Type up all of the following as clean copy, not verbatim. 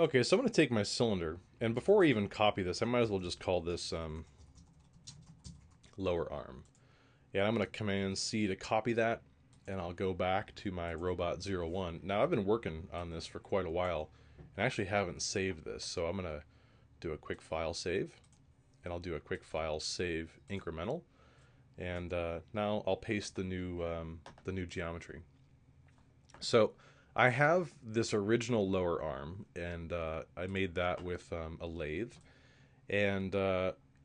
Okay, so I'm going to take my cylinder, and before I even copy this, I might as well just call this lower arm. And I'm going to Command C to copy that, and I'll go back to my robot 01. Now, I've been working on this for quite a while, and I actually haven't saved this, so I'm going to do a quick file save, and I'll do a quick file save incremental, and now I'll paste the new geometry. So I have this original lower arm, and I made that with a lathe, and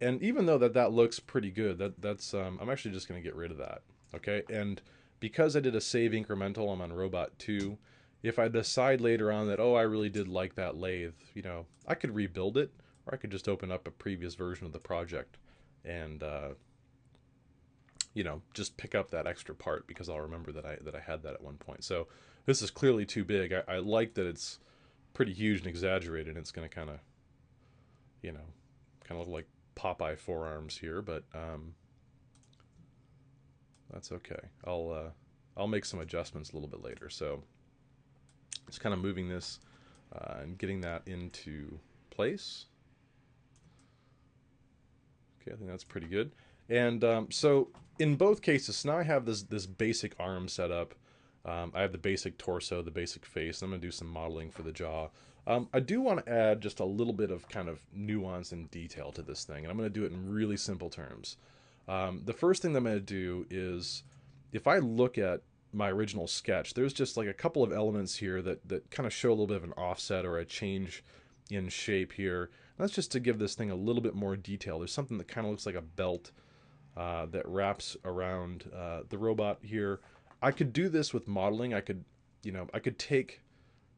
even though that looks pretty good, that's I'm actually just going to get rid of that. Okay, and because I did a save incremental, I'm on robot 2. If I decide later on that, oh, I really did like that lathe, I could rebuild it, or I could just open up a previous version of the project and just pick up that extra part because I'll remember that I had that at one point. So this is clearly too big. I like that it's pretty huge and exaggerated. And it's going to you know, kind of look like Popeye forearms here, but that's okay. I'll make some adjustments a little bit later. So just kind of moving this and getting that into place. Okay, I think that's pretty good. And so in both cases, now I have this basic arm set up. I have the basic torso, the basic face. I'm going to do some modeling for the jaw. I do want to add just a little bit of kind of nuance and detail to this thing, and I'm going to do it in really simple terms. The first thing that I'm going to do is, if I look at my original sketch, there's just like a couple of elements here that kind of show a little bit of an offset or a change in shape here. And that's just to give this thing a little bit more detail. There's something that kind of looks like a belt that wraps around the robot here. I could do this with modeling. I could take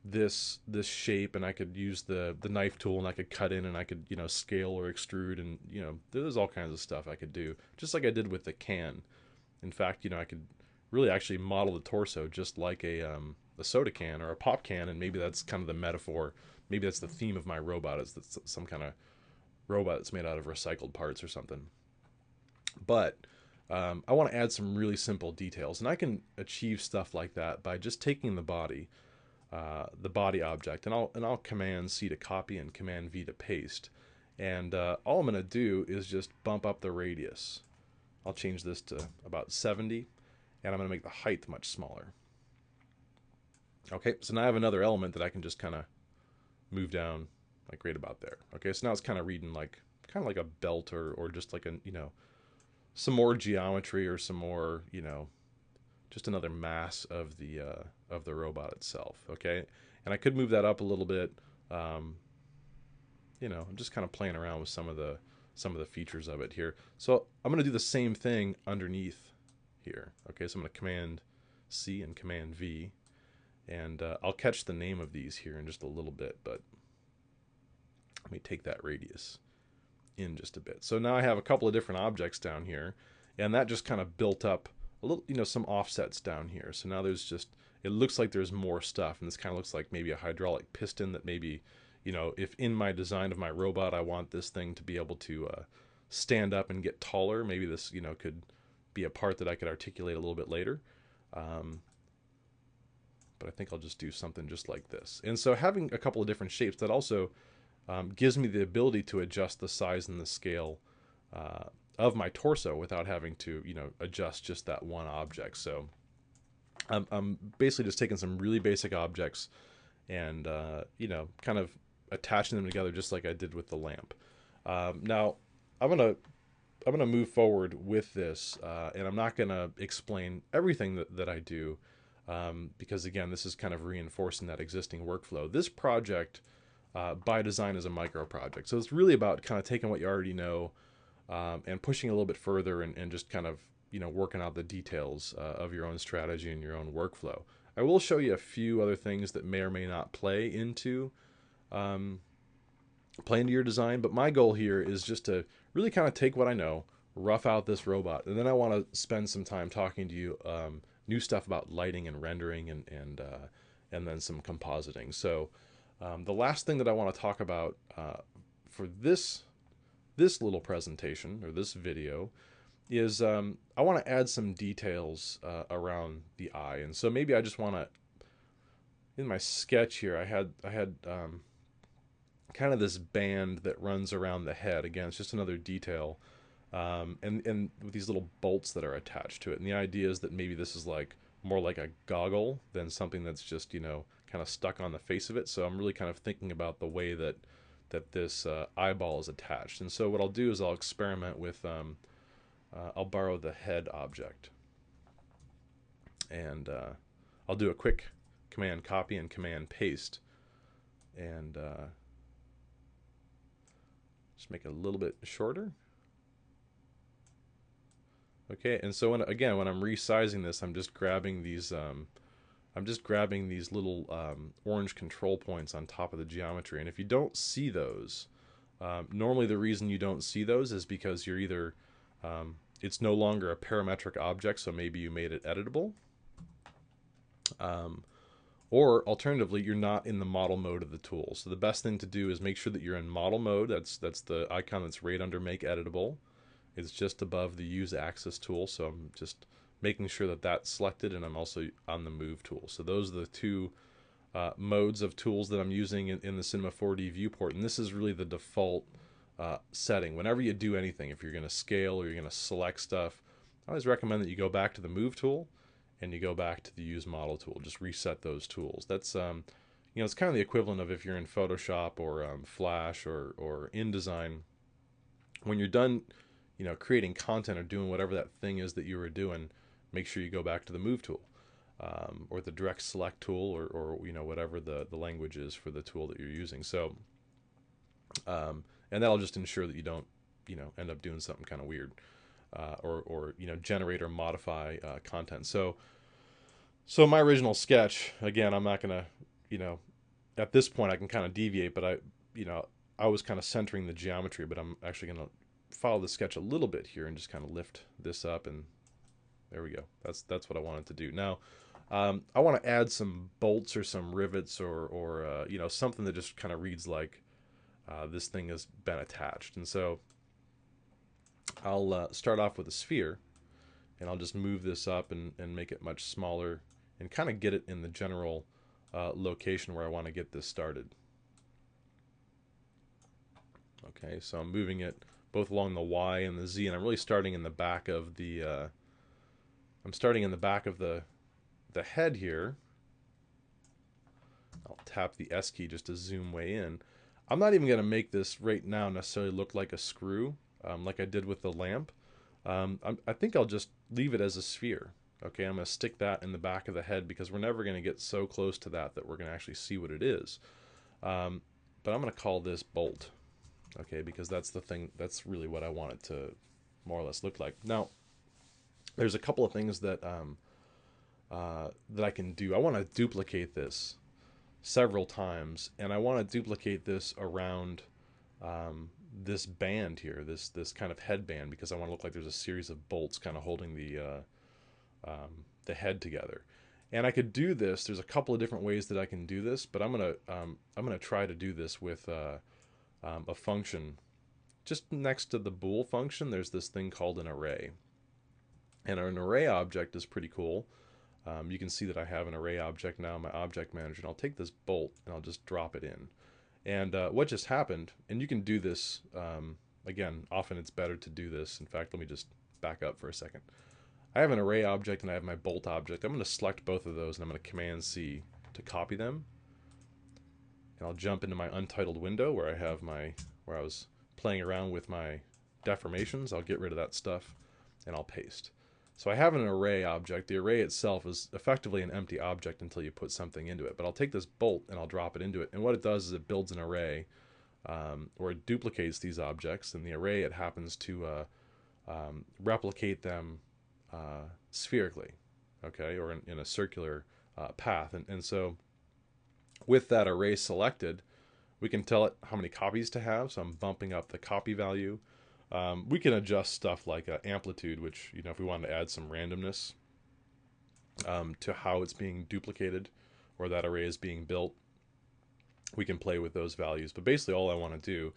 this shape, and I could use the knife tool, and I could cut in, and I could scale or extrude, and there's all kinds of stuff I could do, just like I did with the can. In fact, I could really actually model the torso just like a soda can or a pop can, and maybe that's kind of the metaphor. Maybe that's the theme of my robot, is that some kind of robot that's made out of recycled parts or something. But I want to add some really simple details, and I can achieve stuff like that by just taking the body object, and I'll Command C to copy and Command V to paste, and all I'm going to do is just bump up the radius. I'll change this to about 70, and I'm going to make the height much smaller. Okay, so now I have another element that I can just kind of move down like right about there. Okay, so now it's kind of reading like a belt, or just like some more geometry, or some more just another mass of the robot itself. Okay, and I could move that up a little bit. Um, I'm just kind of playing around with some of the features of it here. So I'm going to do the same thing underneath here. Okay, so I'm going to Command C and Command V, and I'll catch the name of these here in just a little bit, but let me take that radius in just a bit. So now I have a couple of different objects down here, and that just kind of built up a little, some offsets down here. So now it looks like there's more stuff, and this kind of looks like maybe a hydraulic piston that maybe, if in my design of my robot I want this thing to be able to stand up and get taller, maybe this, could be a part that I could articulate a little bit later. Um, but I think I'll just do something just like this. And so having a couple of different shapes, that also gives me the ability to adjust the size and the scale uh, of my torso without having to, adjust just that one object. So I'm basically just taking some really basic objects and, kind of attaching them together just like I did with the lamp. Now, I'm gonna I'm gonna move forward with this, and I'm not gonna explain everything that I do, because again, this is kind of reinforcing that existing workflow. This project, by design, is a micro project, so it's really about kind of taking what you already know, and pushing a little bit further, and just kind of working out the details of your own strategy and your own workflow. I will show you a few other things that may or may not um, play into your design, but my goal here is just to really kind of take what I know, rough out this robot, and then I want to spend some time talking to you, new stuff about lighting and rendering, and then some compositing. So the last thing that I want to talk about for this little presentation, or this video, is I want to add some details around the eye. And so maybe I just want to, in my sketch here, I had kind of this band that runs around the head. Again, it's just another detail. And with these little bolts that are attached to it. And the idea is that maybe this is like more like a goggle than something that's just, you know, kind of stuck on the face of it. So I'm really kind of thinking about the way that this eyeball is attached. And so what I'll do is I'll experiment with, I'll borrow the head object. And I'll do a quick command copy and command paste. And just make it a little bit shorter. Okay, and so when I'm resizing this, I'm just grabbing these little orange control points on top of the geometry. And if you don't see those, normally the reason you don't see those is because you're either it's no longer a parametric object, so maybe you made it editable, or alternatively, you're not in the model mode of the tool. So the best thing to do is make sure that you're in model mode. That's the icon that's right under Make Editable. It's just above the Use Axis tool, so I'm just making sure that that's selected, and I'm also on the Move tool. So those are the two modes of tools that I'm using in the Cinema 4D viewport, and this is really the default setting. Whenever you do anything, if you're going to scale or you're going to select stuff, I always recommend that you go back to the Move tool and you go back to the Use Model tool. Just reset those tools. That's you know, it's kind of the equivalent of if you're in Photoshop or Flash or InDesign. When you're done, you know, creating content or doing whatever that thing is that you were doing, make sure you go back to the Move tool, or the Direct Select tool, or you know, whatever the language is for the tool that you're using. So, and that'll just ensure that you don't, you know, end up doing something kind of weird, or you know, generate or modify content. So my original sketch, again, I'm not gonna, you know, at this point I can kind of deviate, but I was kind of centering the geometry, but I'm actually gonna follow the sketch a little bit here and just kind of lift this up, and there we go. That's what I wanted to do. Now, I want to add some bolts or some rivets or you know, something that just kind of reads like this thing has been attached. And so I'll start off with a sphere, and I'll just move this up and make it much smaller and kind of get it in the general location where I want to get this started. Okay, so I'm moving it both along the Y and the Z, and I'm really starting in the back of the the head here. I'll tap the S key just to zoom way in. I'm not even going to make this right now necessarily look like a screw, like I did with the lamp. I think I'll just leave it as a sphere. Okay, I'm going to stick that in the back of the head because we're never going to get so close to that we're going to actually see what it is. But I'm going to call this bolt. Okay, because that's the thing, that's really what I want it to more or less look like. Now, there's a couple of things that that I can do. I want to duplicate this several times, and I want to duplicate this around this band here, this kind of headband, because I want to look like there's a series of bolts kind of holding the head together. And I could do this. There's a couple of different ways that I can do this, but I'm gonna try to do this with a function just next to the bool function. There's this thing called an array, and an array object is pretty cool. You can see that I have an array object now in my object manager, and I'll take this bolt and I'll just drop it in. And what just happened, and you can do this again, often it's better to do this. In fact, let me just back up for a second. I have an array object and I have my bolt object. I'm going to select both of those, and I'm going to Command C to copy them. And I'll jump into my untitled window where I have where I was playing around with my deformations. I'll get rid of that stuff and I'll paste. So I have an array object. The array itself is effectively an empty object until you put something into it. But I'll take this bolt and I'll drop it into it. And what it does is it builds an array where it duplicates these objects. And the array, it happens to replicate them spherically, okay, or in a circular path. And so with that array selected, we can tell it how many copies to have. So I'm bumping up the copy value. We can adjust stuff like amplitude, which, you know, if we wanted to add some randomness to how it's being duplicated or that array is being built, we can play with those values. But basically all I want to do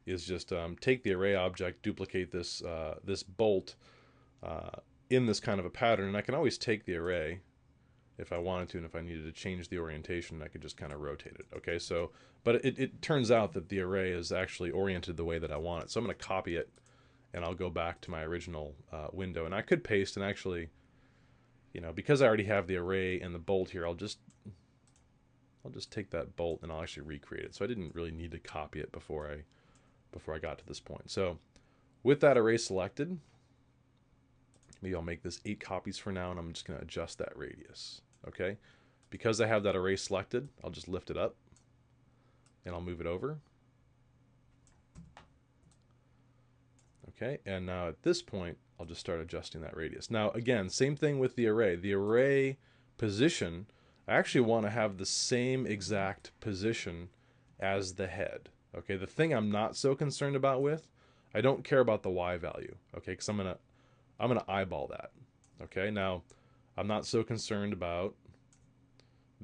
is just take the array object, duplicate this this bolt in this kind of a pattern, and I can always take the array if I wanted to, and if I needed to change the orientation, I could just kind of rotate it. Okay, so, but it turns out that the array is actually oriented the way that I want it. So I'm going to copy it, and I'll go back to my original window. And I could paste, and actually, you know, because I already have the array and the bolt here, I'll just take that bolt and I'll actually recreate it. So I didn't really need to copy it before I got to this point. So with that array selected, maybe I'll make this 8 copies for now, and I'm just going to adjust that radius. Okay, because I have that array selected, I'll just lift it up and I'll move it over. Okay, and now at this point, I'll just start adjusting that radius. Now again, same thing with the array. The array position, I actually want to have the same exact position as the head. Okay, the thing I'm not so concerned about with, I don't care about the Y value. Okay, because I'm gonna eyeball that. Okay, now I'm not so concerned about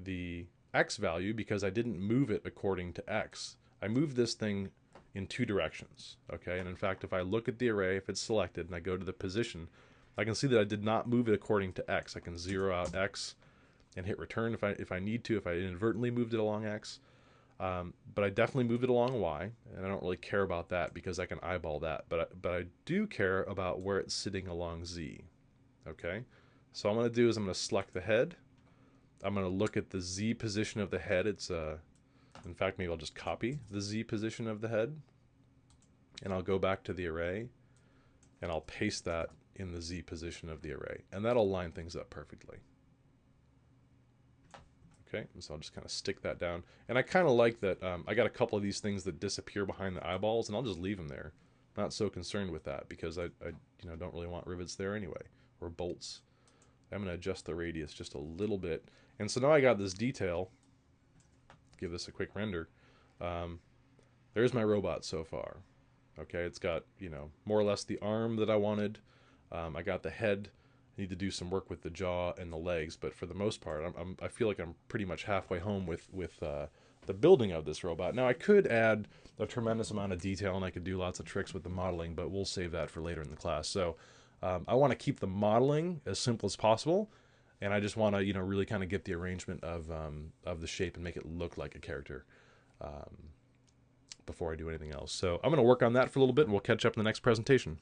the X value because I didn't move it according to X. I moved this thing in 2 directions. Okay, and in fact, if I look at the array, if it's selected and I go to the position, I can see that I did not move it according to X. I can zero out X and hit return if I need to, if I inadvertently moved it along X. But I definitely moved it along Y, and I don't really care about that because I can eyeball that. But I do care about where it's sitting along Z. Okay, so what I'm going to do is I'm going to select the head. I'm going to look at the Z position of the head. It's in fact, maybe I'll just copy the Z position of the head, and I'll go back to the array, and I'll paste that in the Z position of the array, and that'll line things up perfectly. Okay, so I'll just kind of stick that down. And I kind of like that I got a couple of these things that disappear behind the eyeballs, and I'll just leave them there. Not so concerned with that because I you know, don't really want rivets there anyway, or bolts. I'm going to adjust the radius just a little bit. And so now I got this detail. Give this a quick render. There's my robot so far. Okay, it's got, you know, more or less the arm that I wanted. I got the head. I need to do some work with the jaw and the legs, but for the most part, I feel like I'm pretty much halfway home with the building of this robot. Now I could add a tremendous amount of detail, and I could do lots of tricks with the modeling, but we'll save that for later in the class. So I want to keep the modeling as simple as possible, and I just want to, you know, really kind of get the arrangement of the shape and make it look like a character before I do anything else. So I'm going to work on that for a little bit, and we'll catch up in the next presentation.